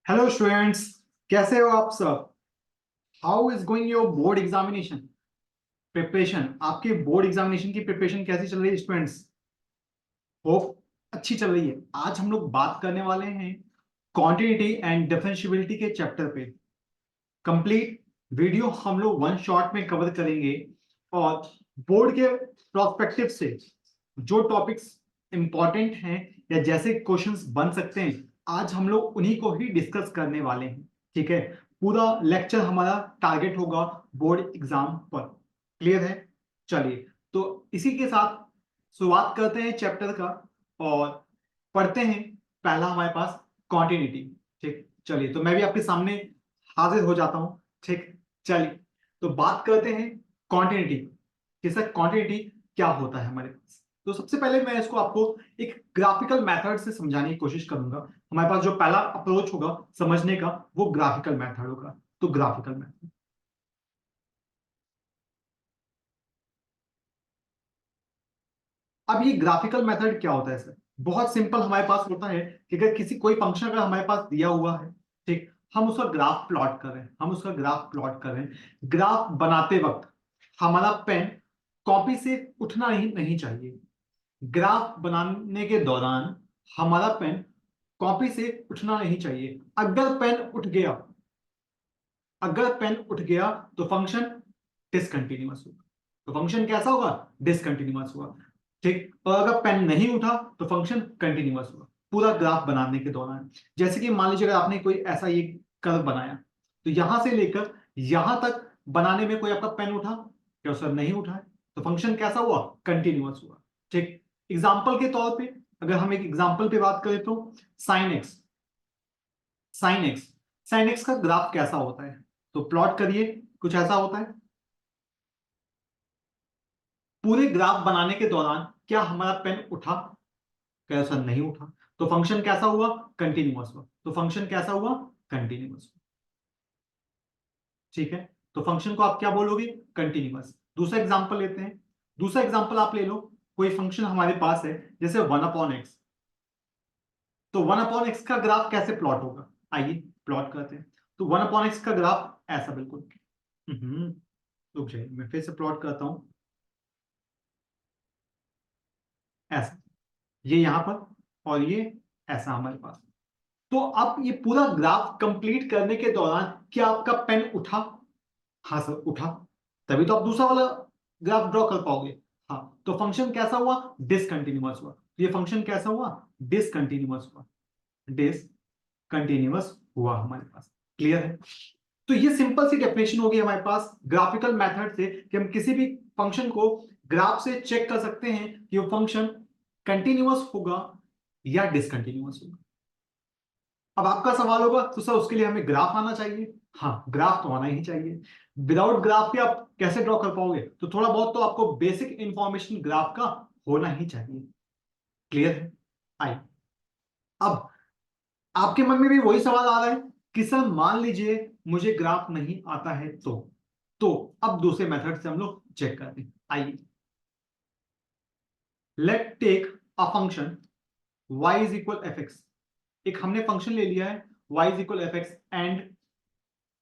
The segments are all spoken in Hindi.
हेलो स्टूडेंट्स, कैसे हो आप सब। How is going your board examination preparation. आपके बोर्ड एग्जामिनेशन की प्रिपरेशन कैसी चल रही है स्टूडेंट्स। होप अच्छी चल रही है। आज हम लोग बात करने वाले हैं क्वांटिटी एंड डिफरेंशिएबिलिटी के चैप्टर पे। कंप्लीट वीडियो हम लोग वन शॉट में कवर करेंगे और बोर्ड के प्रोस्पेक्टिव से जो टॉपिक्स इंपॉर्टेंट हैं या जैसे क्वेश्चंस बन सकते हैं, आज हम लोग उन्हीं को ही डिस्कस करने वाले हैं। ठीक है, पूरा लेक्चर हमारा टारगेट होगा बोर्ड एग्जाम पर। क्लियर है। चलिए, तो इसी के साथ शुरुआत करते हैं चैप्टर का और पढ़ते हैं। पहला हमारे पास कॉन्टिन्यूटी। ठीक, चलिए तो मैं भी आपके सामने हाजिर हो जाता हूं। ठीक, चलिए तो बात करते हैं कॉन्टिन्यूटी कि सर कॉन्टिन्यूटी क्या होता है हमारे पास। तो सबसे पहले मैं इसको आपको एक ग्राफिकल मेथड से समझाने की कोशिश करूंगा। हमारे पास जो पहला अप्रोच होगा समझने का वो ग्राफिकल मेथड होगा। तो ग्राफिकल मेथड, अब ये ग्राफिकल मेथड क्या होता है सर। बहुत सिंपल हमारे पास होता है कि अगर किसी कोई फंक्शन अगर हमारे पास दिया हुआ है, ठीक, हम उसका ग्राफ प्लॉट कर रहे हैं, हम उसका ग्राफ प्लॉट कर रहे हैं। ग्राफ बनाते वक्त हमारा पेन कॉपी से उठना ही नहीं चाहिए। ग्राफ बनाने के दौरान हमारा पेन कॉपी से उठना नहीं चाहिए। अगर पेन उठ गया, अगर पेन उठ गया तो फंक्शन डिसकंटिन्यूअस होगा। तो फंक्शन कैसा होगा, डिसकंटिन्यूअस होगा। ठीक, और अगर पेन नहीं उठा तो फंक्शन कंटिन्यूअस होगा पूरा ग्राफ बनाने के दौरान। जैसे कि मान लीजिए अगर आपने कोई ऐसा ये कर्व बनाया, तो यहां से लेकर यहां तक बनाने में कोई आपका पेन उठा क्या सर, नहीं उठा है, तो फंक्शन कैसा हुआ, कंटिन्यूअस हुआ। ठीक, एग्जाम्पल के तौर पे अगर हम एक एग्जाम्पल पे बात करें तो sine x, sine x, sine x का ग्राफ कैसा होता है, तो प्लॉट करिए। कुछ ऐसा होता है। पूरे ग्राफ बनाने के दौरान क्या हमारा पेन उठा, कैसा, नहीं उठा, तो फंक्शन कैसा हुआ, कंटिन्यूअस हुआ। तो फंक्शन कैसा हुआ, कंटिन्यूअस हुआ। ठीक है, तो फंक्शन को आप क्या बोलोगे, कंटिन्यूअस। दूसरा एग्जांपल लेते हैं। दूसरा एग्जांपल आप ले लो। कोई फंक्शन हमारे पास है जैसे 1/x। तो 1/x का ग्राफ कैसे प्लॉट होगा, आइए प्लॉट करते हैं। तो 1/x का ग्राफ ऐसा बिल्कुल। हम्म, रुक जाइए मैं फिर से प्लॉट करता हूं। ऐसा, ये यहां पर और ये ऐसा हमारे पास। तो अब ये पूरा ग्राफ कंप्लीट करने के दौरान क्या आपका पेन उठा, हाँ सर उठा, तभी तो आप दूसरा वाला ग्राफ ड्रॉ कर पाओगे। हाँ, तो फंक्शन कैसा हुआ, डिसकंटिन्यूअस हुआ। तो ये फंक्शन कैसा हुआ, डिसकंटिन्यूअस हुआ, डिसकंटिन्यूअस हुआ हमारे पास। क्लियर है। तो ये सिंपल सी डेफिनेशन होगी हमारे पास ग्राफिकल मेथड से कि हम किसी भी फंक्शन को ग्राफ से चेक कर सकते हैं कि वो फंक्शन कंटिन्यूअस होगा या डिसकंटिन्यूअस होगा। अब आपका सवाल होगा तो सर उसके लिए हमें ग्राफ आना चाहिए। हाँ, ग्राफ तो आना ही चाहिए। विदाउट ग्राफ के आप कैसे ड्रॉ कर पाओगे, तो थोड़ा बहुत तो आपको बेसिक इंफॉर्मेशन ग्राफ का होना ही चाहिए। क्लियर है। आई, अब आपके मन में भी वही सवाल आ रहा है कि सर मान लीजिए मुझे ग्राफ नहीं आता है तो अब दूसरे मेथड से हम लोग चेक करते हैं। आइए, let take a function y is equal f x. एक हमने फंक्शन ले लिया है y is equal f x and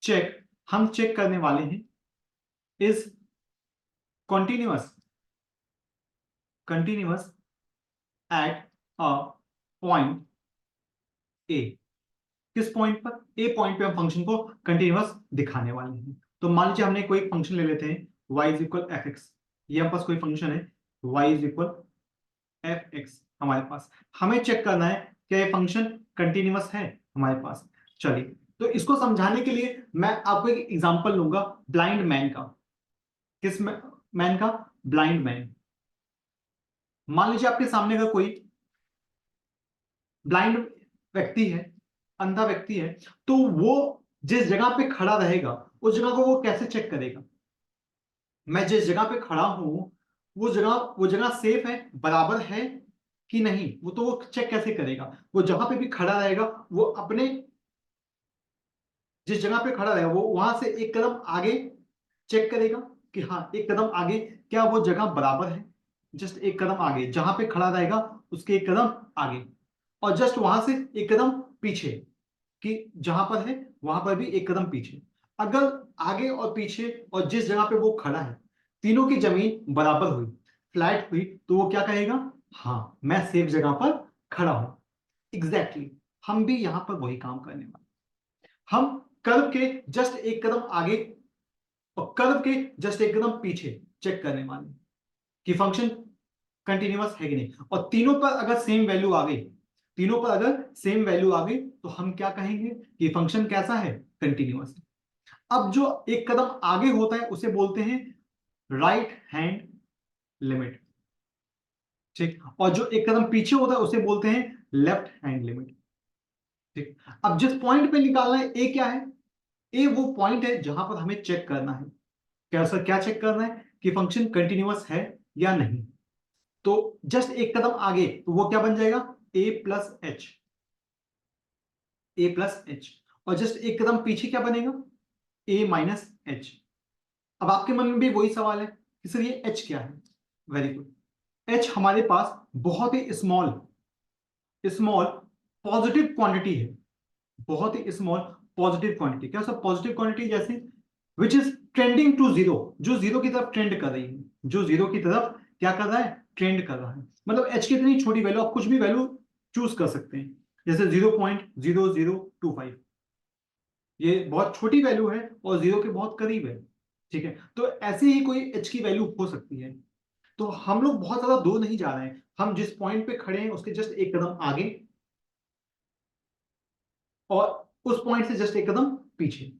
check, हम चेक करने वाले हैं is continuous, continuous at a point a। किस पॉइंट पर, ए पॉइंट पे हम फंक्शन को कंटिन्यूअस दिखाने वाले हैं। तो मान लीजिए हमने कोई फंक्शन ले लेते हैं y is equal f x. ये हमारे पास कोई फंक्शन है y is equal f x हमारे पास। हमें चेक करना है क्या ये फंक्शन कंटिन्यूअस है हमारे पास। चलिए, तो इसको समझाने के लिए मैं आपको एक एग्जांपल लूंगा ब्लाइंड मैन का। किस मैन का, ब्लाइंड मैन। मान लीजिए आपके सामने का कोई ब्लाइंड व्यक्ति है, अंधा व्यक्ति है, तो वो जिस जगह पे खड़ा रहेगा उस जगह को वो कैसे चेक करेगा। मैं जिस जगह पे खड़ा हूं वो जगह सेफ है, बराबर है कि नहीं, वो तो वो चेक कैसे करेगा। वो जहां पे भी खड़ा रहेगा वो अपने जिस जगह पे खड़ा रहेगा वो वहां से एक कदम आगे चेक करेगा कि हाँ एक कदम आगे क्या वो जगह बराबर है। जस्ट एक कदम आगे जहां पे खड़ा रहेगा उसके एक कदम आगे, और जस्ट वहां से एक कदम पीछे। कि जहां पर है वहां पर भी एक कदम पीछे। अगर आगे और पीछे और जिस जगह पे वो खड़ा है तीनों की जमीन बराबर हुई, फ्लैट हुई, तो वो क्या कहेगा, हाँ मैं सेफ जगह पर खड़ा हूं। एग्जैक्टली हम भी यहां पर वही काम करने वाले। हम कर्व के जस्ट एक कदम आगे और कर्व के जस्ट एक कदम पीछे चेक करने वाले कि फंक्शन कंटिन्यूअस है कि नहीं। और तीनों पर अगर सेम वैल्यू आ गई, तीनों पर अगर सेम वैल्यू आ गई तो हम क्या कहेंगे कि फंक्शन कैसा है, कंटिन्यूअस है। अब जो एक कदम आगे होता है उसे बोलते हैं राइट हैंड लिमिट, ठीक। और जो एक कदम पीछे होता है उसे बोलते हैं लेफ्ट हैंड लिमिट, ठीक। अब जिस पॉइंट पे निकालना है ए क्या है, ए वो पॉइंट है जहां पर हमें चेक करना है। क्या सर, क्या चेक करना है कि फंक्शन कंटिन्यूअस है या नहीं। तो जस्ट एक कदम आगे तो वो क्या बन जाएगा, ए प्लस एच, ए प्लस एच। और जस्ट एक कदम पीछे क्या बनेगा, ए माइनस एच। अब आपके मन में भी वही सवाल है कि सर ये एच क्या है। वेरी गुड, एच हमारे पास बहुत ही स्मॉल स्मॉल पॉजिटिव क्वांटिटी है, बहुत ही स्मॉल पॉजिटिव क्वांटिटी। क्या सब पॉजिटिव क्वांटिटी, जैसे which is trending to zero, जो जीरो की तरफ ट्रेंड कर रही है, जो जीरो की तरफ क्या कर रहा है, ट्रेंड कर रहा है। मतलब एच की इतनी छोटी वैल्यू, आप कुछ भी वैल्यू चूज कर सकते हैं, जैसे 0.0025, ये बहुत छोटी वैल्यू है और जीरो के बहुत करीब है, ठीक है। तो ऐसे ही कोई एच की वैल्यू हो सकती है। तो हम लोग बहुत ज्यादा दूर नहीं जा रहे हैं, हम जिस पॉइंट पे खड़े हैं उसके जस्ट एक कदम आगे और उस पॉइंट से जस्ट एक कदम पीछे।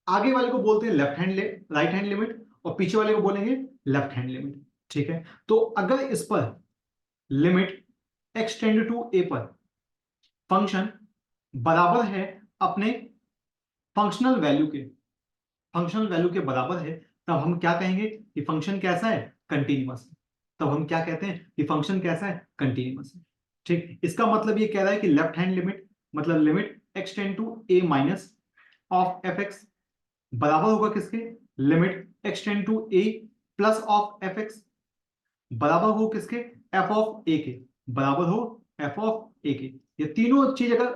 आगे वाले को बोलते हैं left hand right hand limit, और पीछे वाले को बोलेंगे लेफ्ट हैंड लिमिट, ठीक है। तो अगर इस पर लिमिट एक्सटेंड टू ए पर फंक्शन बराबर है अपने फंक्शनल वैल्यू के, फंक्शनल वैल्यू के बराबर है, तब हम क्या कहेंगे कि फंक्शन कैसा है, कंटिन्यूअस। तब हम क्या कहते हैं कि फंक्शन कैसा है, कंटिन्यूअस है, ठीक। इसका मतलब ये कह रहा है कि लेफ्ट हैंड लिमिट मतलब limit extend to a minus of f x बराबर होगा किसके, limit extend to a plus of f x बराबर हो किसके, एफ ऑफ ए के, बराबर हो एफ ऑफ ए के। ये तीनों चीज अगर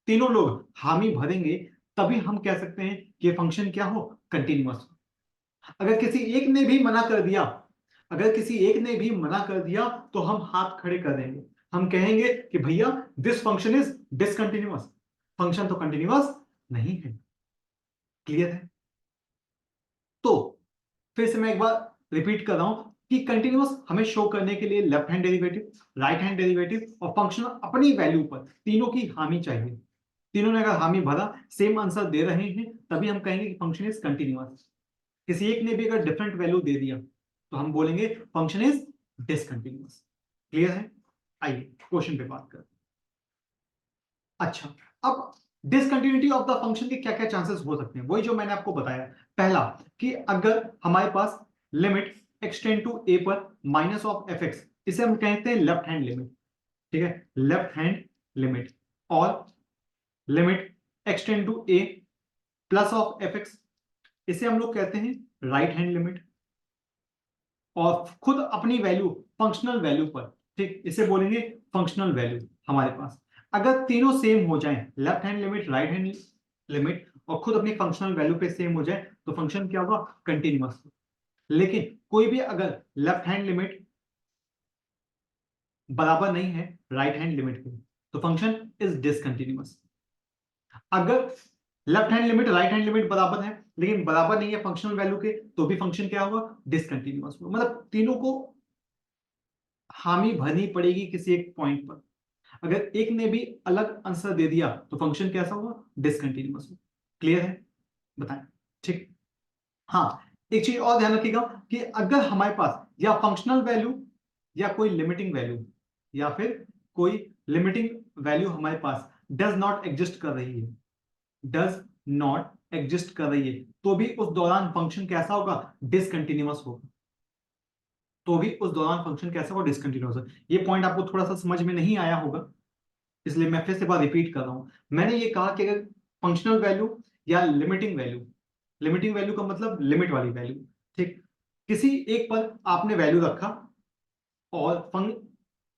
तीनों लोग हामी भरेंगे तभी हम कह सकते हैं कि फंक्शन क्या हो, कंटिन्यूअस। अगर किसी एक ने भी मना कर दिया, अगर किसी एक ने भी मना कर दिया तो हम हाथ खड़े कर देंगे, हम कहेंगे कि भैया this function is discontinuous, function तो कंटिन्यूअस नहीं है। क्लियर है। तो फिर से मैं एक बार रिपीट कर रहा हूं कि कंटिन्यूअस हमें शो करने के लिए left hand derivative, right hand derivative और फंक्शन अपनी वैल्यू पर तीनों की हामी चाहिए। तीनों ने अगर हामी भरा, सेम आंसर दे रहे हैं, तभी हम कहेंगे कि फंक्शन इज कंटिन्यूअस। किसी एक ने भी अगर डिफरेंट वैल्यू दे दिया तो हम बोलेंगे फंक्शन इज डिसकंटिन्यूअस। क्लियर है। आइए क्वेश्चन पे बात करते हैं। अच्छा, अब डिसकंटिन्यूटी ऑफ द फंक्शन के क्या क्या चांसेस हो सकते हैं, वही जो मैंने आपको बताया। पहला कि अगर हमारे पास लिमिट एक्सटेंड टू ए पर माइनस ऑफ एफ एक्स, इसे हम कहते हैं लेफ्ट हैंड लिमिट, ठीक है, लेफ्ट हैंड लिमिट। और limit extend to a plus of f x, इसे हम लोग कहते हैं राइट हैंड लिमिट। और खुद अपनी वैल्यू फंक्शनल वैल्यू पर, ठीक, इसे बोलेंगे फंक्शनल वैल्यू। हमारे पास अगर तीनों सेम हो जाएं, left hand limit, right hand limit और खुद अपनी फंक्शनल वैल्यू पे सेम हो जाए तो फंक्शन क्या होगा, कंटिन्यूअस। लेकिन कोई भी अगर लेफ्ट हैंड लिमिट बराबर नहीं है राइट हैंड लिमिट के तो फंक्शन इज डिसकंटिन्यूअस। अगर left hand limit right hand limit बराबर है लेकिन बराबर नहीं है फंक्शनल वैल्यू के तो भी फंक्शन क्या होगा, डिसकंटिन्यूअस होगा। मतलब तीनों को हामी भरनी पड़ेगी किसी एक पॉइंट पर। अगर एक ने भी अलग आंसर दे दिया तो फंक्शन कैसा होगा, डिसकंटिन्यूअस होगा। क्लियर है, बताएं। ठीक। हाँ, एक चीज और ध्यान रखिएगा कि अगर हमारे पास या फंक्शनल वैल्यू या कोई लिमिटिंग वैल्यू या फिर कोई लिमिटिंग वैल्यू हमारे पास डज नॉट एग्जिस्ट कर रही है, डज नॉट एग्जिस्ट कर रही है, तो भी उस दौरान फंक्शन कैसा होगा, डिसकंटिन्यूअस होगा। तो भी उस दौरान फंक्शन कैसा होगा, डिसकंटिन्यूअस होगा। ये पॉइंट आपको थोड़ा सा समझ में नहीं आया होगा, इसलिए मैं फिर से बार रिपीट कर रहा हूं। मैंने ये कहा कि अगर फंक्शनल वैल्यू या लिमिटिंग वैल्यू, लिमिटिंग वैल्यू का मतलब लिमिट वाली वैल्यू, ठीक, किसी एक पर आपने वैल्यू रखा और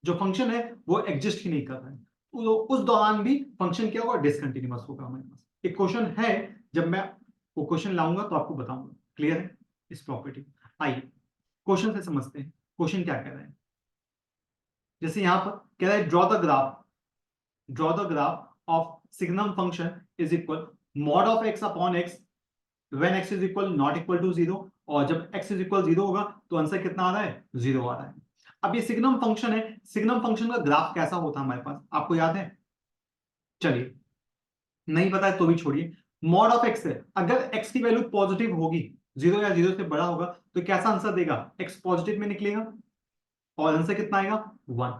जो फंक्शन है वो एग्जिस्ट ही नहीं कर रहा है, उस दौरान भी फंक्शन क्या होगा, डिसकंटिन्यूअस होगा हमारे पास। एक क्वेश्चन है, जब मैं वो क्वेश्चन लाऊंगा तो आपको बताऊंगा। क्लियर है इस प्रॉपर्टी? आइए क्वेश्चन से समझते हैं, क्वेश्चन क्या कह रहा है। जैसे यहां पर कह रहा है draw the graph of signum function is equal mod of x upon x when x is equal not equal to 0, और जब एक्स इज इक्वल 0 होगा तो आंसर कितना आ रहा है, 0 आ रहा है। अब ये सिग्नम फंक्शन है, सिग्नम फंक्शन का ग्राफ कैसा होता है हमारे पास, आपको याद है? चलिए, नहीं पता है तो भी छोड़िए। मॉड ऑफ एक्स है, अगर एक्स की वैल्यू पॉजिटिव होगी, 0 या 0 से बड़ा होगा, तो कैसा आंसर देगा, एक्स पॉजिटिव में निकलेगा और आंसर कितना आएगा, 1।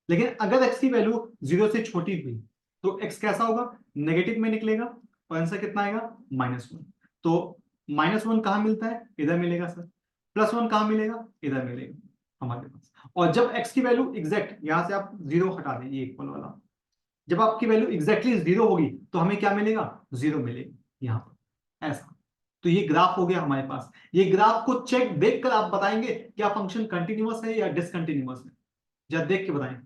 लेकिन अगर एक्स की वैल्यू 0 से छोटी हुई तो एक्स कैसा होगा, नेगेटिव में निकलेगा और आंसर कितना आएगा, -1। तो -1 कहां मिलता है, इधर मिलेगा सर। +1 कहां मिलेगा, इधर मिलेगा हमारे पास। और जब एक्स की वैल्यू एग्जैक्ट, यहां से आप 0 हटा दें, ये इक्वल वाला, जब आपकी वैल्यू एग्जैक्टली 0 होगी तो हमें क्या मिलेगा, 0 मिलेगा यहां पर, ऐसा। तो ये ग्राफ हो गया हमारे पास। ये ग्राफ को चेक देखकर आप बताएंगे क्या फंक्शन कंटिन्यूअस है या डिसकंटिन्यूअस है। जब देख के बताएं,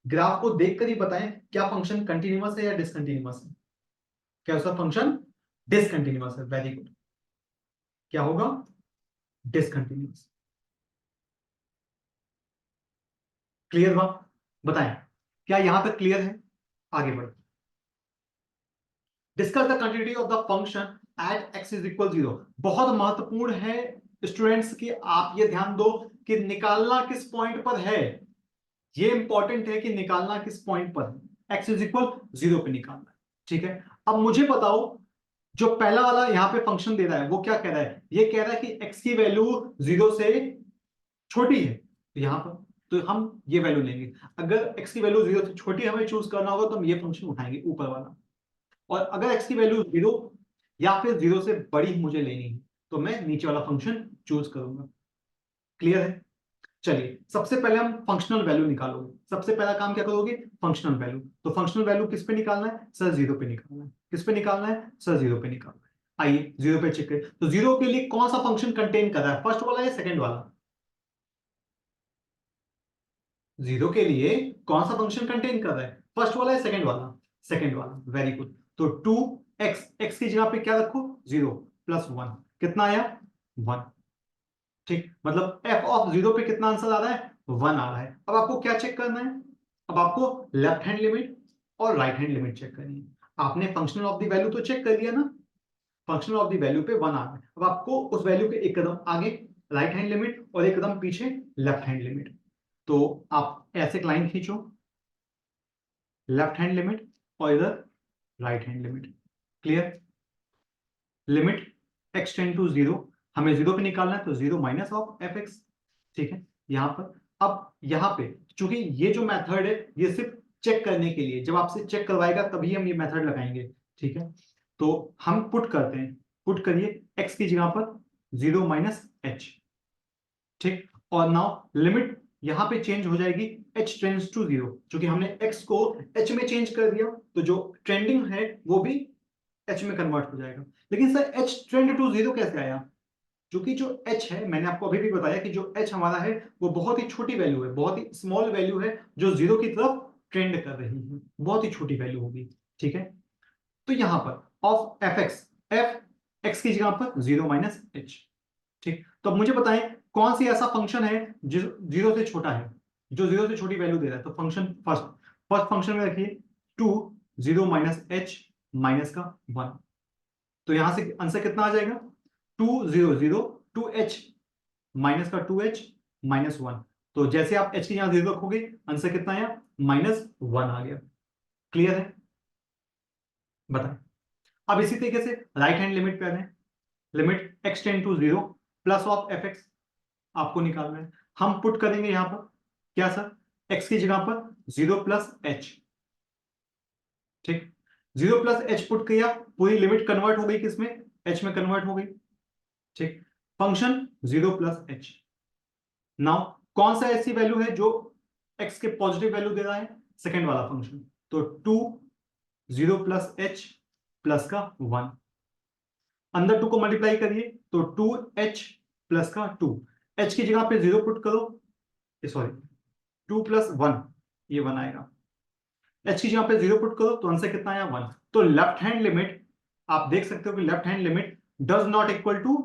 ग्राफ को देखकर ही बताएं क्या फंक्शन कंटिन्यूअस है या डिसकंटिन्यूअस है। क्या उसका फंक्शन डिसकंटिन्यूअस है, वेरी गुड। क्या होगा, डिसकंटिन्यूअस। क्लियर हुआ? बताएं, क्या यहां तक क्लियर है? आगे बढ़े। Discuss the continuity of the function at x is equal 0। बहुत महत्वपूर्ण है स्टूडेंट्स कि आप ये ध्यान दो कि निकालना किस पॉइंट पर है। ये इंपॉर्टेंट है कि निकालना किस पॉइंट पर है, एक्स इज इक्वल 0 पे निकालना है। ठीक है, अब मुझे बताओ, जो पहला वाला यहाँ पे फंक्शन दे रहा है वो क्या कह रहा है, ये कह रहा है कि एक्स की वैल्यू 0 से छोटी है, तो यहाँ पर तो हम ये वैल्यू लेंगे। अगर एक्स की वैल्यू 0 से छोटी हमें चूज करना होगा तो हम ये फंक्शन उठाएंगे ऊपर वाला। और अगर एक्स की वैल्यू 0 या फिर 0 से बड़ी मुझे लेनी है तो मैं नीचे वाला फंक्शन चूज करूंगा। क्लियर है? चलिए, सबसे पहले हम फंक्शनल वैल्यू निकालोगे। सबसे पहला काम क्या करोगे, फंक्शनल वैल्यू। तो फंक्शनल वैल्यू किस पे निकालना है सर, 0 पे निकालना है। किस पे निकालना है सर, 0 पे निकालना है। आइए 0 पे चेक करें, तो 0 के लिए कौन सा फंक्शन कंटेन कर रहा है, फर्स्ट वाला या सेकंड वाला? 0 के लिए कौन सा फंक्शन कंटेन कर रहा है, फर्स्ट वाला या सेकंड वाला? सेकंड वाला, वेरी गुड। तो 2x, x की जगह पे क्या रखो, 0 +1, कितना आया, 1। ठीक, मतलब f ऑफ 0 पे कितना आंसर आ रहा है, 1 आ रहा है। अब आपको क्या चेक करना है, अब आपको लेफ्ट हैंड लिमिट और राइट हैंड लिमिट चेक करनी है। आपने फंक्शनल ऑफ द वैल्यू तो चेक कर लिया ना, फंक्शनल ऑफ द वैल्यू पे 1 आ रहा है। अब आपको उस वैल्यू के एक कदम आगे राइट हैंड लिमिट और एक कदम पीछे लेफ्ट हैंड लिमिट। तो आप ऐसे एक लाइन खींचो, लेफ्ट हैंड लिमिट और इधर right hand limit. Clear? Limit x tend to 0, हमें 0 पे निकालना है तो 0 माइनस ऑफ एफ एक्स। ठीक है, यहां पर अब यहां पे चूंकि ये जो मेथड है ये सिर्फ चेक करने के लिए, जब आपसे चेक करवाएगा तभी हम ये मेथड लगाएंगे। ठीक है, तो हम पुट करते हैं, पुट करिए x की जगह पर 0 माइनस एच। ठीक, और नाउ लिमिट यहां पे चेंज हो जाएगी, h टेंड्स टू 0, क्योंकि हमने x को h में चेंज कर दिया तो जो ट्रेंडिंग है वो भी h में कन्वर्ट हो जाएगा। लेकिन सर h ट्रेंड टू 0 कैसे आया, क्योंकि जो h है, मैंने आपको अभी भी बताया कि जो h हमारा है वो बहुत ही छोटी वैल्यू है, बहुत ही स्मॉल वैल्यू है जो 0 की तरफ ट्रेंड कर रही है, बहुत ही छोटी वैल्यू होगी। ठीक है, तो यहां पर of f x, F x की जगह पर 0 माइनस एच। ठीक, तो अब मुझे बताएं कौन सी ऐसा फंक्शन है जो 0 से छोटा है, जो 0 से छोटी वैल्यू दे रहा है। तो फंक्शन फर्स्ट फर्स्ट फंक्शन में रखिए 2 0 माइनस एच माइनस का 1। तो यहां से आंसर कितना आ जाएगा, 2 0 0 2h माइनस का 2h -1। तो जैसे आप h की यहां 0 रखोगे आंसर कितना आया, -1 आ गया। क्लियर है? बताएं। अब इसी तरीके से राइट हैंड लिमिट पे आ जाए, limit x tend to 0 plus of f x आपको निकालना है। हम पुट करेंगे यहां पर क्या सर, x की जगह पर 0 प्लस एच। ठीक, 0 प्लस एच पुट किया, पूरी लिमिट कन्वर्ट हो गई किसमें, h में कन्वर्ट हो गई। ठीक, फंक्शन 0 प्लस एच। नाउ कौन सा ऐसी वैल्यू है जो x के पॉजिटिव वैल्यू दे रहा है, सेकंड वाला फंक्शन। तो 2 0 प्लस एच प्लस का 1, अंदर 2 को मल्टीप्लाई करिए तो 2h प्लस का 2, h की जगह पे 0 पुट करो, सॉरी 2 प्लस 1, ये 1 आएगा। एच की जगह पे 0 पुट करो तो आंसर कितना आया 1। तो लेफ्ट हैंड लिमिट आप देख सकते हो कि left hand limit does not equal to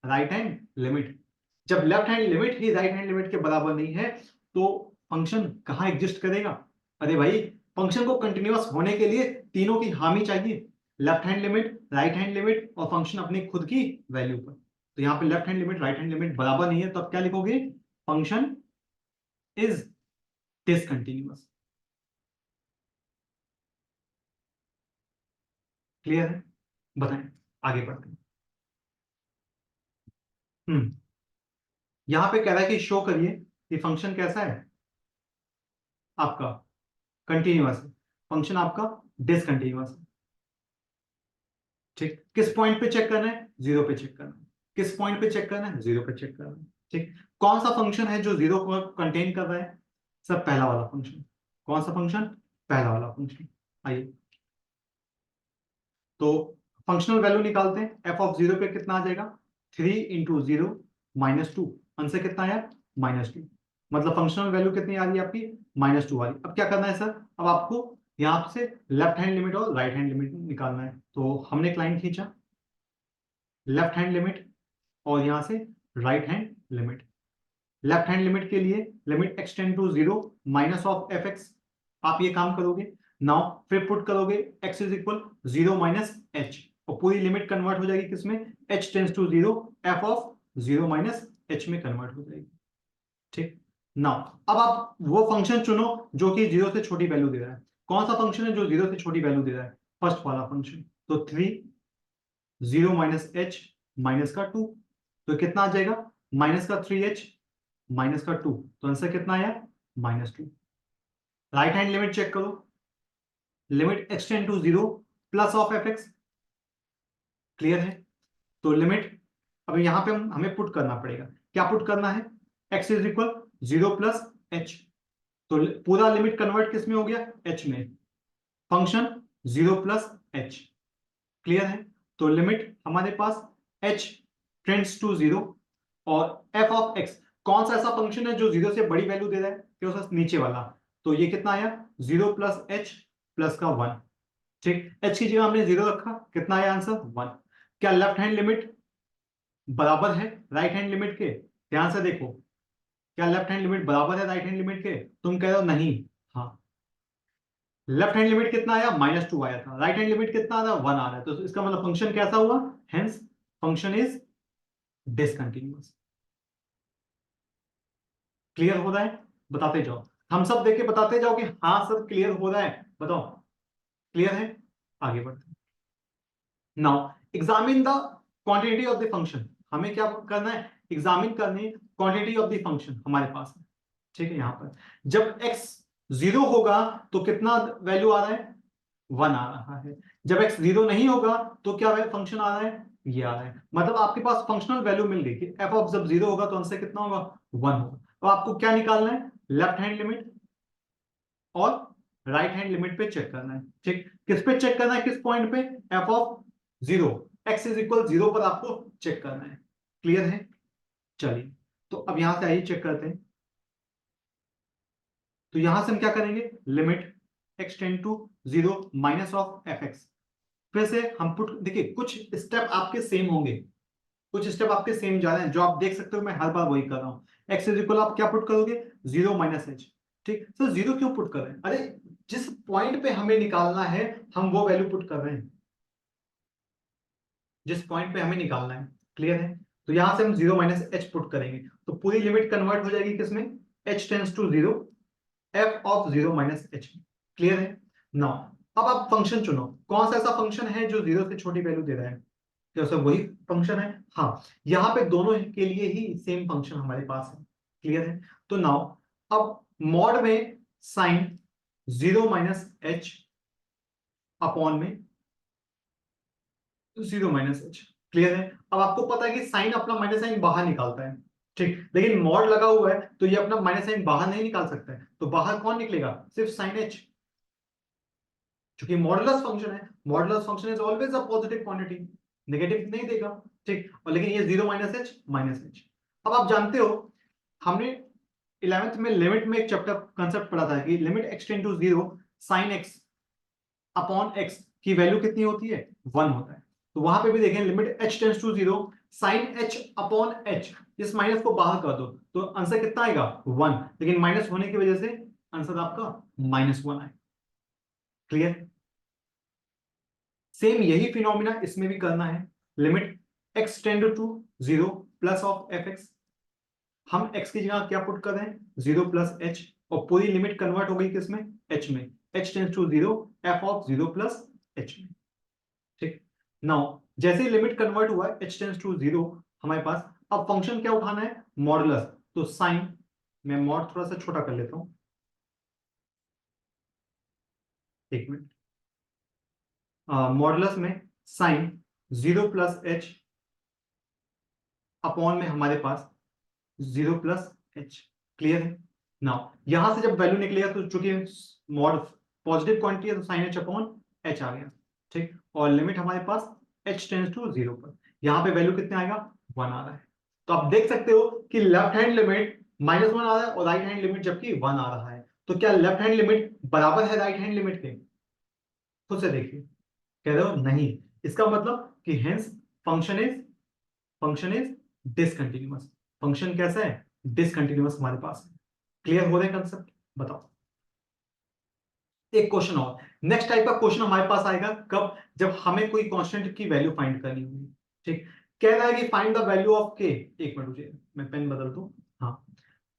right hand limit. जब लेफ्ट हैंड लिमिट ही राइट हैंड लिमिट के बराबर नहीं है तो फंक्शन कहां एग्जिस्ट करेगा। अरे भाई फंक्शन को कंटिन्यूअस होने के लिए तीनों की हामी चाहिए, left hand limit, right hand limit और फंक्शन अपनी खुद की वैल्यू पर। तो यहाँ पे left hand limit right hand limit बराबर नहीं है तो अब क्या लिखोगे, फंक्शन इज डिसकंटिन्यूअस। क्लियर है, बताएं आगे बढ़ते हैं। हम्म यहां पे कह रहा है कि शो करिए कि फंक्शन कैसा है आपका, कंटिन्यूअस है, फंक्शन आपका डिसकंटिन्यूअस है। ठीक, किस पॉइंट पे चेक करना है, जीरो पे चेक करना है। किस पॉइंट पे चेक करना है, जीरो पे चेक करना है। ठीक, कौन सा फंक्शन है जो जीरो को कंटेन कर रहा है, सर पहला वाला फंक्शन। कौन सा फंक्शन, पहला वाला फंक्शन। आइए तो फंक्शनल वैल्यू निकालते हैं, एफ ऑफ जीरो पे कितना आ जाएगा, 3 × 0 -2, आंसर कितना आया -2। मतलब फंक्शनल वैल्यू कितनी आ रही है आपकी, -2 आ रही। अब क्या करना है सर, अब आपको यहां से लेफ्ट हैंड लिमिट और राइट हैंड लिमिट निकालना है। तो हमने एक लाइन खींचा, लेफ्ट हैंड लिमिट और यहां से right hand limit. Left hand limit के लिए limit extend to 0 minus of f x, आप ये काम करोगे। नाउ फिर पुट करोगे x is equal 0 minus h और पूरी लिमिट कन्वर्ट हो जाएगी किसमें, h tends to 0, f of 0 minus h में कन्वर्ट हो जाएगी। ठीक, नाउ अब आप वो फंक्शन चुनो जो कि 0 से छोटी वैल्यू दे रहा है। कौन सा फंक्शन है जो 0 से छोटी वैल्यू दे रहा है, फर्स्ट वाला फंक्शन। तो 3 0 माइनस एच माइनस का 2, तो कितना आ जाएगा, माइनस का 3h माइनस का 2, तो आंसर कितना आया -2। राइट हैंड लिमिट चेक करो, limit extend to 0 plus of f x. Clear है, तो लिमिट अब यहां पे हमें पुट करना पड़ेगा, क्या पुट करना है, x is equal 0 plus H. तो पूरा लिमिट कन्वर्ट किस में हो गया, h में, फंक्शन 0 प्लस एच। क्लियर है, तो लिमिट हमारे पास h टेंड्स टू 0 और f ऑफ x, कौन सा ऐसा फंक्शन है जो 0 से बड़ी वैल्यू दे रहा है, क्यों नीचे वाला। तो ये कितना आया 0 प्लस एच प्लस का 1। ठीक, h की जगह हमने 0 रखा, कितना आया आंसर 1। क्या लेफ्ट हैंड लिमिट बराबर है राइट हैंड लिमिट के, ध्यान से देखो, क्या लेफ्ट हैंड लिमिट बराबर है राइट हैंड लिमिट के, तुम कह रहे हो नहीं। हाँ, लेफ्ट हैंड लिमिट कितना आया -2 आया था, राइट हैंड लिमिट कितना आ रहा है 1 आ रहा है, तो इसका मतलब फंक्शन कैसा हुआ, hence function is discontinuous. Clear हो रहा है, बताते जाओ, हम सब देख के बताते जाओ कि हाँ सर क्लियर हो रहा है, बताओ क्लियर है, आगे बढ़ते हैं। Now examine the quantity of the function, हमें क्या करना है, एग्जामिन करनी है क्वांटिटी ऑफ द फंक्शन हमारे पास है। ठीक है, यहां पर जब x 0 होगा तो कितना वैल्यू आ रहा है, 1 आ रहा है। जब x 0 नहीं होगा तो क्या फंक्शन आ रहा है, ये आ रहा है। मतलब आपके पास फंक्शनल वैल्यू मिल गई कि f ऑफ जब 0 होगा तो आंसर कितना होगा, 1 होगा। तो आपको क्या निकालना है, लेफ्ट हैंड लिमिट और राइट हैंड लिमिट पे चेक करना है। ठीक, किस पे चेक करना है, किस पॉइंट पे, f of 0, x is equal 0 पर आपको चेक करना है। क्लियर है, चलिए तो अब यहां से आइए चेक करते हैं। तो यहां से हम क्या करेंगे, limit x tend to 0 minus of f x. फिर से हम पुट, देखिए कुछ स्टेप आपके सेम होंगे, कुछ स्टेप आपके सेम जा रहे हैं, जो आप देख सकते हो मैं हर बार वही कर रहा हूं। x इज इक्वल आप क्या पुट करोगे, 0 माइनस एच। ठीक, सर 0 क्यों पुट कर रहे हैं, अरे जिस पॉइंट पे हमें निकालना है हम वो वैल्यू पुट कर रहे हैं, जिस पॉइंट पे हमें निकालना है। क्लियर है, तो यहां से हम 0 माइनस एच पुट करेंगे तो पूरी लिमिट कन्वर्ट हो जाएगी किसमें, h tends to 0, f of 0 minus h. Clear है, नाउ अब आप फंक्शन चुनो, कौन सा ऐसा फंक्शन है जो 0 से छोटी वैल्यू दे रहा है, क्या सर वही फंक्शन है, हाँ यहाँ पे दोनों के लिए ही सेम फंक्शन हमारे पास है। क्लियर है, तो नाउ अब मॉड में साइन 0 माइनस एच अपॉन में 0 माइनस एच। क्लियर है, अब आपको पता है कि साइन अपना माइनस साइन बाहर निकालता है। ठीक, लेकिन मॉड लगा हुआ है तो ये अपना माइनस साइन बाहर नहीं निकाल सकता है, तो बाहर कौन निकलेगा, सिर्फ साइन एच, क्योंकि मॉडुलस फंक्शन है, modulus function is always a positive quantity, negative नहीं देगा। ठीक, और लेकिन ये 0 माइनस एच। अब आप जानते हो हमने 11th में लिमिट में एक चैप्टर कंसेप्ट पढ़ा था कि limit extend to 0 sine x upon x की वैल्यू कितनी होती है, 1 होता है। तो वहां पे भी देखें limit h tends to 0 sine h upon h, इस माइनस को बाहर कर दो तो आंसर कितना आएगा 1, लेकिन माइनस होने की वजह से आंसर आपका -1 आएगा। क्लियर? सेम यही फिनोमिना इसमें भी करना है। Limit x tend to 0 plus of fx, हम x की जगह क्या पुट कर रहे हैं 0 प्लस h, और पूरी लिमिट कन्वर्ट हो गई किसमें, h में, h tends to 0 f of 0 plus h में। ठीक, नाउ जैसे ही लिमिट कन्वर्ट हुआ है h टेंड्स टू 0 हमारे पास, अब फंक्शन क्या उठाना है, मॉडुलस। तो साइन, मैं मॉड थोड़ा सा छोटा कर लेता हूं, एक मिनट, मॉडुलस में साइन 0 प्लस h अपॉन में हमारे पास 0 प्लस h। क्लियर है? नाउ यहां से जब वैल्यू निकलेगा तो चूंकि मॉड पॉजिटिव क्वांटिटी है तो साइन h अपॉन h आ गया। ठीक, और लिमिट हमारे पास h टेंड्स टू 0 पर, यहां पे वैल्यू कितने आएगा 1 आ रहा है। तो आप देख सकते हो कि लेफ्ट हैंड लिमिट -1 आ रहा है और राइट हैंड लिमिट जबकि 1 आ रहा है। तो क्या लेफ्ट हैंड लिमिट बराबर है राइट हैंड लिमिट के? खुद से देखिए, कह रहे हो नहीं, इसका मतलब कि hence function is discontinuous. Function कैसा है, डिसकंटिन्यूअस हमारे पास है। क्लियर हो रहे कंसेप्ट? बताओ। एक क्वेश्चन और, नेक्स्ट टाइप का क्वेश्चन हमारे पास आएगा कब, जब हमें कोई कांस्टेंट की वैल्यू फाइंड करनी होगी। ठीक, कह रहा है कि फाइंड द वैल्यू ऑफ के, एक मिनट मुझे मैं पेन बदल दूं, हाँ,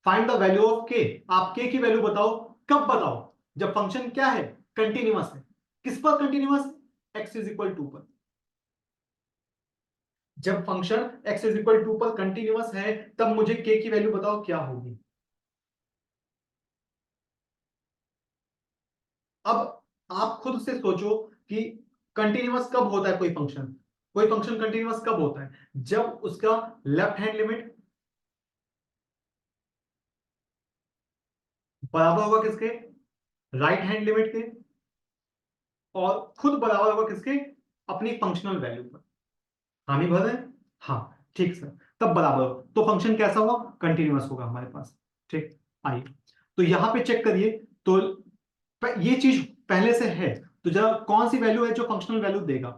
फाइंड द वैल्यू ऑफ के, आप के की वैल्यू बताओ, कब बताओ, जब फंक्शन क्या है, कंटिन्यूअस है। किस पर continuous, x is equal to पर। जब function x is equal to पर कंटिन्यूअस है तब मुझे k की वैल्यू बताओ क्या होगी। अब आप खुद से सोचो कि कंटिन्यूअस कब होता है कोई फंक्शन, कोई फंक्शन कंटिन्यूअस कब होता है, जब उसका लेफ्ट हैंड लिमिट बराबर होगा किसके, राइट हैंड लिमिट के, और खुद बराबर होगा किसके, अपनी फंक्शनल वैल्यू पर। हामी भर रहे हैं? हाँ, ठीक सर, तब बराबर हो तो फंक्शन कैसा होगा, कंटिन्यूअस होगा हमारे पास। ठीक, आइए तो यहां पे चेक करिए, तो ये चीज पहले से है, तो जरा कौन सी वैल्यू है जो फंक्शनल वैल्यू देगा,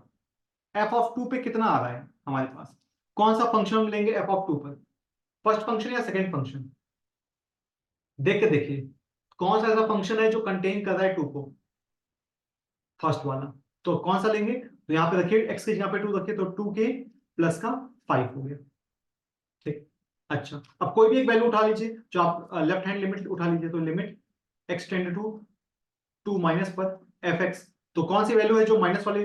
एफ ऑफ 2 पे कितना आ रहा है हमारे पास, कौन सा फंक्शन हम लेंगे एफ ऑफ 2 पर, फर्स्ट फंक्शन या सेकंड फंक्शन, देख के देखिए कौन सा ऐसा फंक्शन है जो कंटेन कर रहा है 2 को, फर्स्ट वाला। तो कौन सा लेंगे, तो यहां पे रखिए x की जगह पे 2 रखिए, तो 2k प्लस का 5 हो गया। ठीक, अच्छा अब कोई भी एक वैल्यू उठा लीजिए, जो आप लेफ्ट हैंड लिमिट उठा लीजिए, तो limit x tend to 2 minus पर एफ एक्स, तो कौन सी वैल्यू है जो माइनस वाले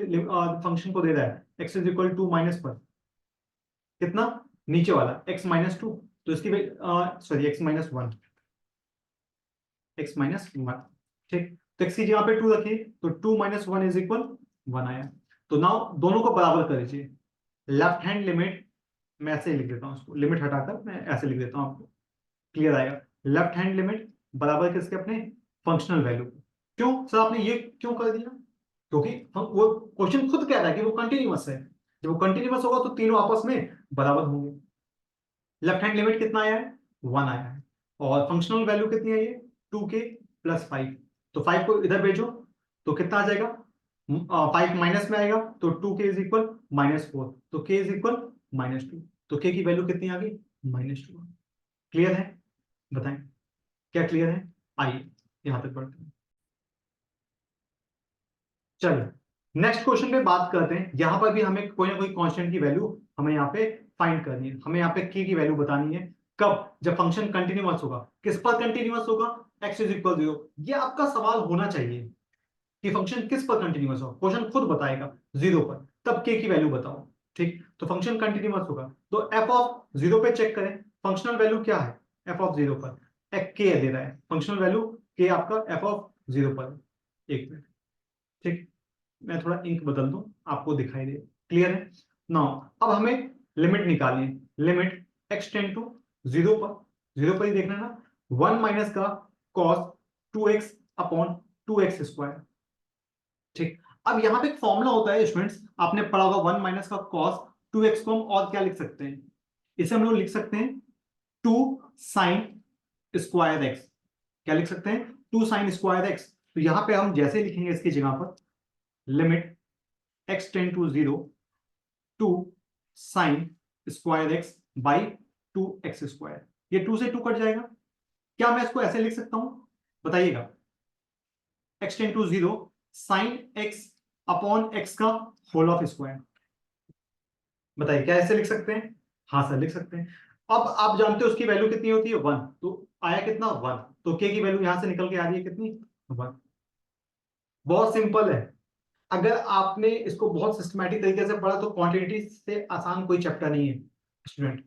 फंक्शन को दे रहा है, x is equal to minus पर कितना, नीचे वाला x माइनस 2, तो इसकी sorry x minus 1, x minus 1। ठीक, तो x की जगह पे 2 रखिए, तो 2 माइनस 1 इज इक्वल 1 आया। तो नाउ दोनों को बराबर कर दीजिए, लेफ्ट हैंड लिमिट, मैं ऐसे ही लिख देता हूं, उसको लिमिट हटाकर मैं ऐसे लिख देता हूं, आपको क्लियर आएगा। लेफ्ट हैंड लिमिट बराबर किसके, अपने फंक्शनल वैल्यू। क्यों सर आपने ये क्यों कर दिया, क्योंकि वो क्वेश्चन खुद कह रहा है कि वो कंटिन्यूअस है, जब वो कंटिन्यूअस होगा तो तीनों आपस में बराबर होंगे। लेफ्ट हैंड लिमिट कितना आया है, 1 आया है, और फंक्शनल वैल्यू कितनी है ये 2k प्लस 5, तो 5 को इधर भेजो तो कितना आ जाएगा, 5 माइनस में आएगा, तो 2k इज इक्वल -4, तो k इज इक्वल -2, तो k की वैल्यू कितनी आ गई, -2। क्लियर है? बताएं, क्या क्लियर है? आइए यहां तक बढ़ते हैं। चलिए नेक्स्ट क्वेश्चन पे बात करते हैं, यहां पर भी हमें कोई ना कोई कांस्टेंट की वैल्यू हमें यहाँ पे फाइंड करनी है, हमें यहाँ पे k की वैल्यू बतानी है, कब, जब फंक्शन कंटिन्यूअस होगा। किस पर कंटिन्यूअस होगा, x इज इक्वल 0। ये आपका सवाल होना चाहिए कि फंक्शन किस पर कंटिन्यूअस होगा, क्वेश्चन खुद बताएगा 0 पर, तब k की वैल्यू बताओ। ठीक, तो फंक्शन कंटिन्यूअस होगा तो f ऑफ 0 पे चेक करें, फंक्शनल वैल्यू क्या है f ऑफ 0 पर, k दे रहा है, फंक्शनल वैल्यू k आपका f ऑफ 0 पर। एक मिनट, ठीक, मैं थोड़ा इंक बदल दूं, आपको दिखाई दे। क्लियर है? नाउ अब हमें लिमिट निकालनी है, लिमिट x टेंड टू 0 पर, 0 पर ही देखना ना, 1 माइनस का cos 2x upon 2x square. ठीक, अब यहां पे एक फॉर्मूला होता है स्टूडेंट्स, आपने पढ़ा होगा, 1 माइनस का cos 2x को हम और क्या लिख सकते हैं, इसे हम लोग लिख सकते हैं 2 साइन स्क्वायर x। क्या लिख सकते हैं, 2 साइन स्क्वायर x। तो यहाँ पे हम जैसे लिखेंगे इसकी जगह पर limit x tend to 0 to sine square x by 2x²। ये 2 से 2 कट जाएगा। क्या मैं इसको ऐसे लिख सकता हूं? बताइएगा। x tend to 0 sine x upon x का होल ऑफ स्क्वायर। बताइए क्या ऐसे लिख सकते हैं? हाँ सर लिख सकते हैं। अब आप जानते हो उसकी वैल्यू कितनी होती है? 1। तो आया कितना? 1। तो k की वैल्यू यहां से निकल के आ रही है कितनी? 1। बहुत सिंपल है। अगर आपने इसको बहुत सिस्टमैटिक तरीके से पढ़ा तो क्वांटिटी से आसान कोई चैप्टर नहीं है स्टूडेंट।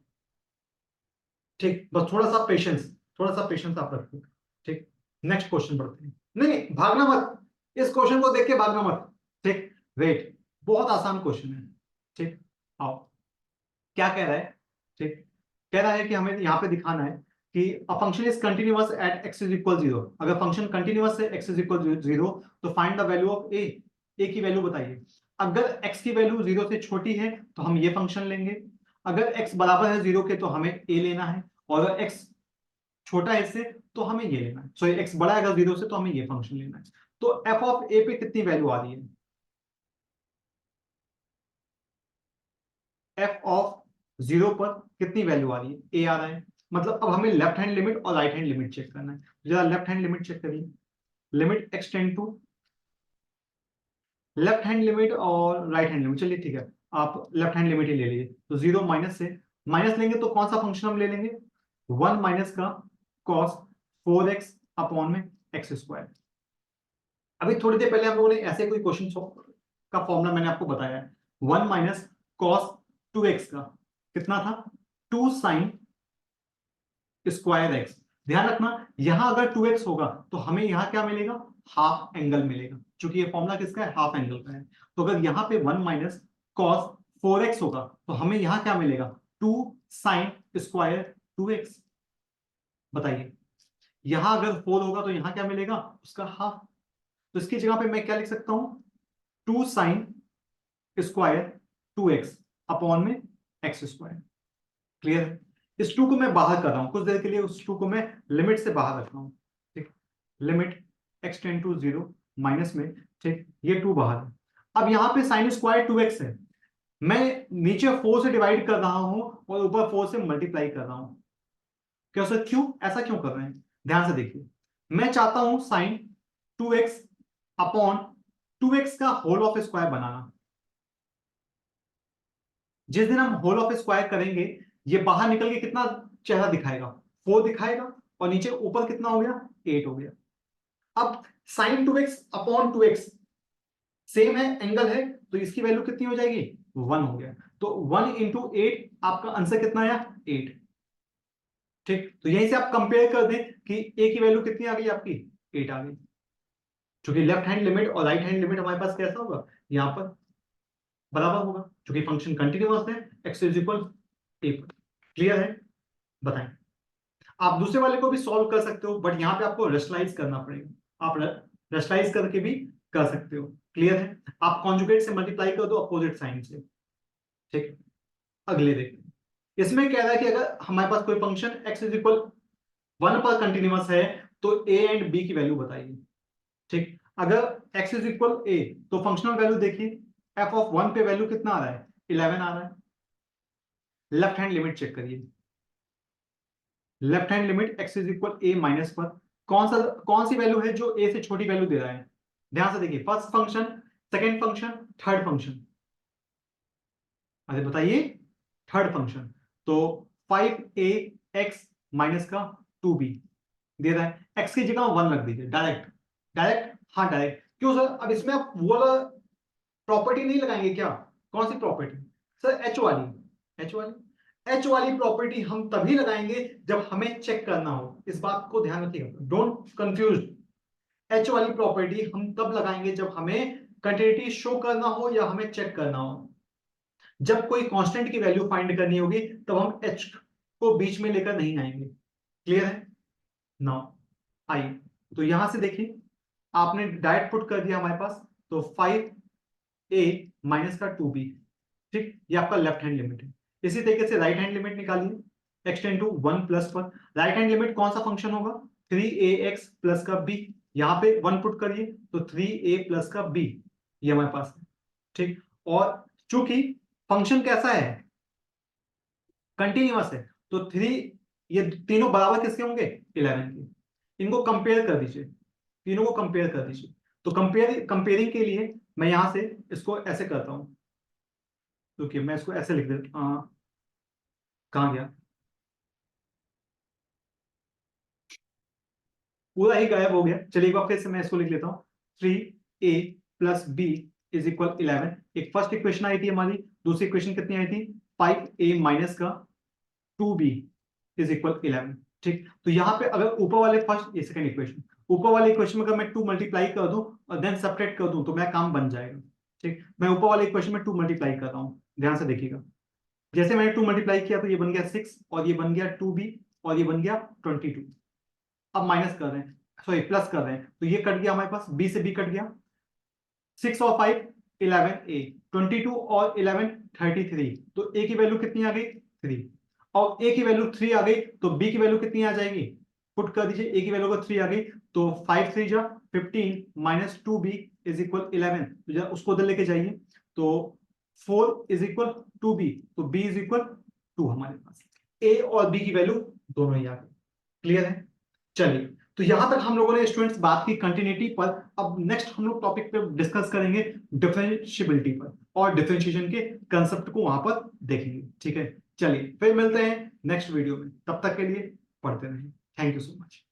ठीक, बस थोड़ा सा पेशेंस आप रखिए। ठीक, नेक्स्ट क्वेश्चन पढ़ते हैं। नहीं नहीं भागना मत, इस क्वेश्चन को देख के भागना मत। ठीक, वेट, बहुत आसान क्वेश्चन है। ठीक, आओ क्या कह रहा है? ठीक, कह रहा है कि हमें यहाँ पे दिखाना है कि a function is continuous at x is equal 0। अगर फंक्शन कंटिन्यूअस है x इज इक्वल 0 तो find the value of a। a की वैल्यू बताइए। अगर x की वैल्यू 0 से छोटी है तो हम ये फंक्शन लेंगे, अगर x बराबर है 0 के तो हमें a लेना है, और अगर x छोटा है इससे तो हमें ये लेना है। सॉरी x बड़ा है अगर 0 से तो हमें ये फंक्शन लेना है। तो f ऑफ a पे कितनी वैल्यू आ रही है? f ऑफ 0 पर कितनी वैल्यू आ रही है? a आ रहा है। मतलब अब हमें लेफ्ट हैंड लिमिट और राइट हैंड लिमिट चेक करना है। जरा लेफ्ट हैंड लिमिट चेक करिए। Limit x tend to, left hand limit और राइट हैंड लिमिट, चलिए ठीक है आप लेफ्ट हैंड लिमिट ही ले लीजिए। तो 0 माइनस से माइनस लेंगे तो कौन सा फंक्शन हम ले लेंगे? 1 माइनस का कॉस 4x अपॉन में x²। अभी थोड़ी देर पहले हम लोगों ने ऐसे कोई क्वेश्चन का फॉर्मूला मैंने आपको बताया है। 1 माइनस कॉस 2x का कितना था? 2 साइन स्क्वायर एक्स। ध्यान रखना यहां अगर 2x होगा तो हमें यहां क्या मिलेगा? हाफ एंगल मिलेगा, क्योंकि ये फॉर्मूला किसका है? हाफ एंगल का है। तो अगर यहाँ पे 1 माइनस कॉस 4x होगा तो हमें यहां क्या मिलेगा? 2 साइन स्क्वायर 2x। बताइए यहां अगर 4 होगा तो यहां क्या मिलेगा? उसका हाफ। तो इसकी जगह पे मैं क्या लिख सकता हूं? 2 साइन स्क्वायर 2x अपॉन में x²। क्लियर है? इस 2 को मैं बाहर कर रहा हूं कुछ देर के लिए, उस 2 को मैं लिमिट से बाहर रख रहा हूं। ठीक, limit x tend to 0 minus में। ठीक, ये 2 बाहर है। अब यहां पे साइन स्क्वायर 2x है, मैं नीचे 4 से डिवाइड कर रहा हूं और ऊपर 4 से मल्टीप्लाई कर रहा हूं। क्या सर क्यों ऐसा क्यों कर रहे हैं? ध्यान से देखिए, मैं चाहता हूं साइन 2x अपॉन 2x का होल ऑफ स्क्वायर बनाना। जिस दिन हम होल ऑफ स्क्वायर करेंगे ये बाहर निकल के कितना चेहरा दिखाएगा? 4 दिखाएगा, और नीचे ऊपर कितना हो गया? 8 हो गया। अब sine 2x upon 2x same है, एंगल है, तो इसकी वैल्यू कितनी हो जाएगी? 1 हो गया। तो 1 इंटू 8, आपका आंसर कितना आया? 8। ठीक, तो यहीं से आप कंपेयर कर दें कि a की वैल्यू कितनी आ गई आपकी? 8 आ गई। क्योंकि लेफ्ट हैंड लिमिट और राइट हैंड लिमिट हमारे पास कैसा होगा? यहां पर बराबर होगा, क्योंकि फंक्शन कंटिन्यूअस है, x is equal a। Clear है? बताएं। आप दूसरे वाले को भी सॉल्व कर सकते हो, बट यहां पे आपको रेशनलाइज करना पड़ेगा। आप रेशनलाइज करके भी कर सकते हो। क्लियर है? आप कॉन्जुगेट से मल्टीप्लाई कर दो अपोजिट साइन से। ठीक, अगले देखिए, इसमें कह रहा है कि अगर हमारे पास कोई फंक्शन x इज इक्वल 1 पर कंटिन्यूअस है तो a एंड b की वैल्यू बताइए। ठीक, अगर x इज इक्वल a तो फंक्शनल वैल्यू देखिए, f ऑफ 1 पे वैल्यू कितना आ रहा है? 11 आ रहा है। लेफ्ट हैंड लिमिट चेक करिए। Left hand limit x is equal a minus पर कौन सी वैल्यू है जो a से छोटी वैल्यू दे रहा है? ध्यान से देखिए, first function, second function, third function. अरे बताइए, थर्ड फंक्शन। तो 5ax माइनस का 2b दे रहा है। x की जगह 1 रख दीजिए डायरेक्ट। डायरेक्ट, हाँ डायरेक्ट। क्यों सर? अब इसमें आप वो वाला प्रॉपर्टी नहीं लगाएंगे क्या? कौन सी प्रॉपर्टी? सर एच वाली प्रॉपर्टी हम तभी लगाएंगे जब हमें चेक करना हो। इस बात को ध्यान रखिएगा, डोंट कंफ्यूज। एच वाली प्रॉपर्टी हम तब लगाएंगे जब हमें कंटिन्यूटी शो करना हो या हमें चेक करना हो। जब कोई कांस्टेंट की वैल्यू फाइंड करनी होगी तब हम एच को बीच में लेकर नहीं आएंगे। क्लियर है? नाउ आइए, तो यहां से देखिए, आपने डायरेक्ट पुट कर दिया हमारे पास, तो 5a माइनस का 2b। ठीक, ये आपका लेफ्ट हैंड लिमिट है। इसी तरीके से राइट हैंड लिमिट निकालिए। x टेंड टू 1 प्लस पर राइट हैंड लिमिट कौन सा फंक्शन होगा? 3ax प्लस का b। यहाँ पे 1 पुट करिए तो 3a प्लस का b, ये हमारे पास है, ठीक। और चूंकि फंक्शन कैसा है, कंटिन्यूअस है, तो 3, ये तीनों बराबर किसके होंगे, 11 के। इनको कंपेयर कर दीजिए, तीनों को कंपेयर कर दीजिए। तो कंपेयरिंग के लिए मैं यहां से इसको ऐसे करता हूं, क्योंकि मैं इसको ऐसे लिख देता, कहां गया, पूरा ही गायब हो गया। चलिए एक बार फिर से मैं इसको लिख लेता हूँ, 3a plus b is equal 11। एक फर्स्ट इक्वेशन आई थी हमारी, दूसरी इक्वेशन कितनी आई थी, 5a माइनस का 2b इज इक्वल 11, ठीक। तो यहाँ पे अगर ऊपर वाले फर्स्ट, ये सेकंड इक्वेशन, ऊपर वाले इक्वेशन में अगर मैं 2 मल्टीप्लाई कर दूं और देन सब्ट्रैक्ट कर दूं तो मेरा काम बन जाएगा, ठीक। मैं ऊपर वाले इक्वेशन में 2 मल्टीप्लाई कर रहा हूँ, ध्यान से देखिएगा। जैसे मैंने 2 मल्टीप्लाई किया तो ये बन गया 6 और ये बन गया 2b और ये बन गया 22। अब माइनस कर रहे हैं, सॉरी प्लस कर रहे हैं, तो ये कट गया हमारे पास, b से b कट गया, 6 और 5 11a, 22 और 11 33, तो a की वैल्यू कितनी आ गई, 3। और a की वैल्यू 3 आ गई तो b की वैल्यू कितनी आ जाएगी, पुट कर दीजिए, a की वैल्यू को 3 आ गई तो 5 3 जा 15 माइनस 2b इज इक्वल 11, तो उसको उधर लेके जाइए, तो 4 इज इक्वल 2b, तो b इज इक्वल 2 हमारे पास, a और b की वैल्यू दोनों ही आ गई। क्लियर है। चलिए, तो यहां तक हम लोगों ने स्टूडेंट्स बात की कंटिन्यूटी पर। अब नेक्स्ट हम लोग टॉपिक पे डिस्कस करेंगे डिफरेंशिएबिलिटी पर, और डिफरेंशिएशन के कंसेप्ट को वहां पर देखेंगे, ठीक है। चलिए फिर मिलते हैं नेक्स्ट वीडियो में, तब तक के लिए पढ़ते रहें। Thank you so much.